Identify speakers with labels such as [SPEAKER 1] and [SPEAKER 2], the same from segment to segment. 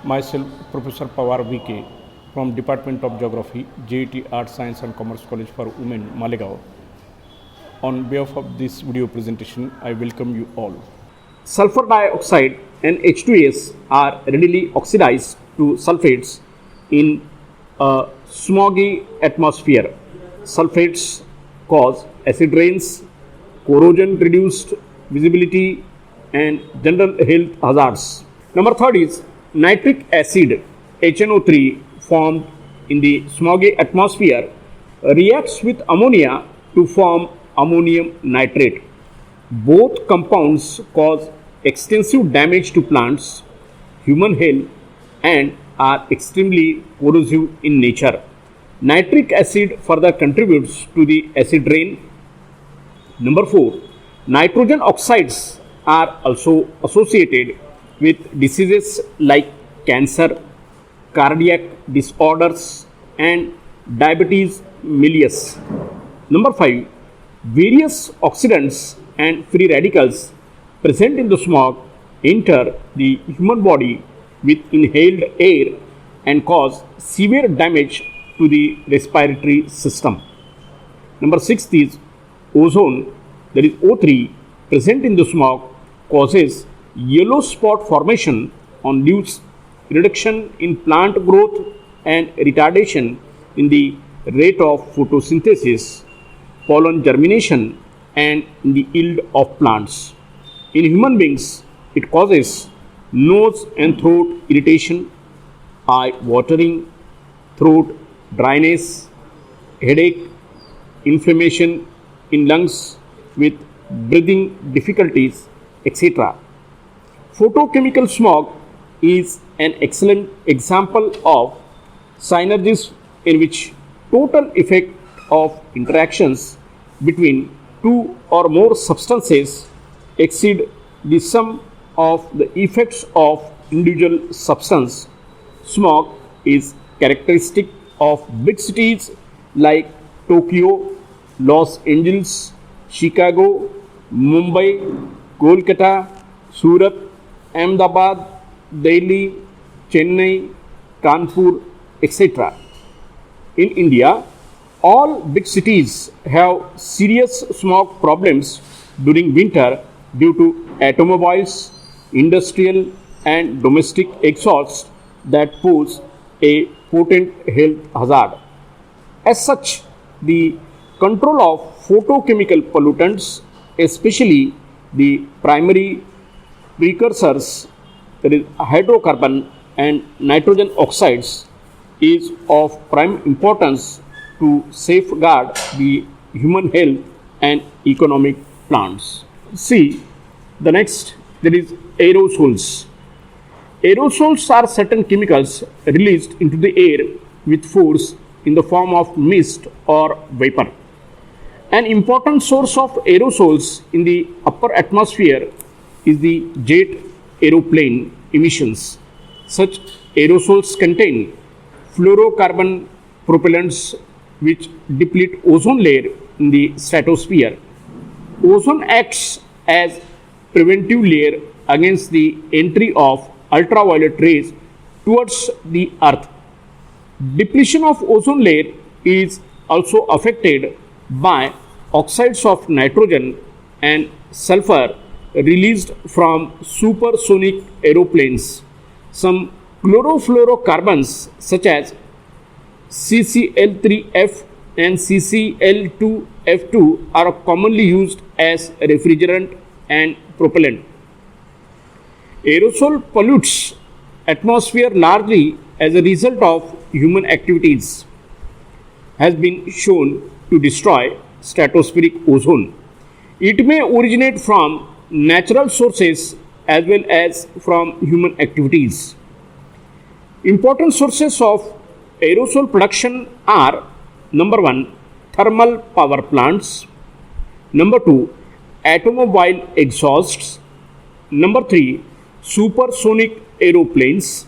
[SPEAKER 1] Myself, Professor Pawar VK from Department of Geography, J.A.T Art, Science and Commerce College for Women, Malegaon. On behalf of this video presentation, I welcome you all.
[SPEAKER 2] Sulfur dioxide and H2S are readily oxidized to sulfates in a smoggy atmosphere. Sulfates cause acid rains, corrosion-reduced visibility, and general health hazards. Number third is nitric acid HNO3 formed in the smoggy atmosphere reacts with ammonia to form ammonium nitrate. Both compounds cause extensive damage to plants, human health, and are extremely corrosive in nature. Nitric acid further contributes to the acid rain. Number 4. Nitrogen oxides are also associated with diseases like cancer, cardiac disorders, and diabetes mellitus. Number 5. Various oxidants and free radicals present in the smog enter the human body with inhaled air and cause severe damage to the respiratory system. Number 6 is ozone, that is O3, present in the smog causes yellow spot formation on leaves, reduction in plant growth, and retardation in the rate of photosynthesis, pollen germination, and in the yield of plants. In human beings, it causes nose and throat irritation, eye watering, throat dryness, headache, inflammation in lungs with breathing difficulties, etc. Photochemical smog is an excellent example of synergies in which total effect of interactions between two or more substances exceed the sum of the effects of individual substance. Smog is characteristic of big cities like Tokyo, Los Angeles, Chicago, Mumbai, Kolkata, Surat, Ahmedabad, Delhi, Chennai, Kanpur, etc. In India, all big cities have serious smog problems during winter due to automobiles, industrial and domestic exhausts that pose a potent health hazard. As such, the control of photochemical pollutants, especially the primary precursors, that is hydrocarbon and nitrogen oxides, is of prime importance to safeguard the human health and economic plants. See the next, that is aerosols. Aerosols are certain chemicals released into the air with force in the form of mist or vapor. An important source of aerosols in the upper atmosphere is the jet aeroplane emissions. Such aerosols contain fluorocarbon propellants which deplete ozone layer in the stratosphere. Ozone acts as preventive layer against the entry of ultraviolet rays towards the earth. Depletion of ozone layer is also affected by oxides of nitrogen and sulfur released from supersonic aeroplanes. Some chlorofluorocarbons such as CCl3F and CCl2F2 are commonly used as refrigerant and propellant. Aerosol pollutes atmosphere largely as a result of human activities, has been shown to destroy stratospheric ozone. It may originate from natural sources as well as from human activities. Important sources of aerosol production are: number 1, thermal power plants; number 2, automobile exhausts; number 3, supersonic aeroplanes;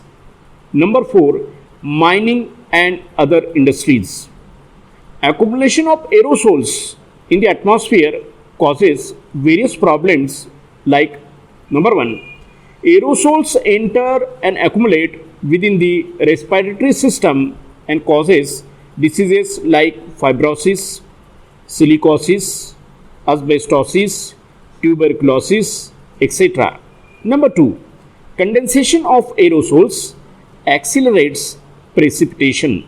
[SPEAKER 2] number 4, mining and other industries. Accumulation of aerosols in the atmosphere causes various problems like: number 1, aerosols enter and accumulate within the respiratory system and causes diseases like fibrosis, silicosis, asbestosis, tuberculosis, etc. Number 2. Condensation of aerosols accelerates precipitation.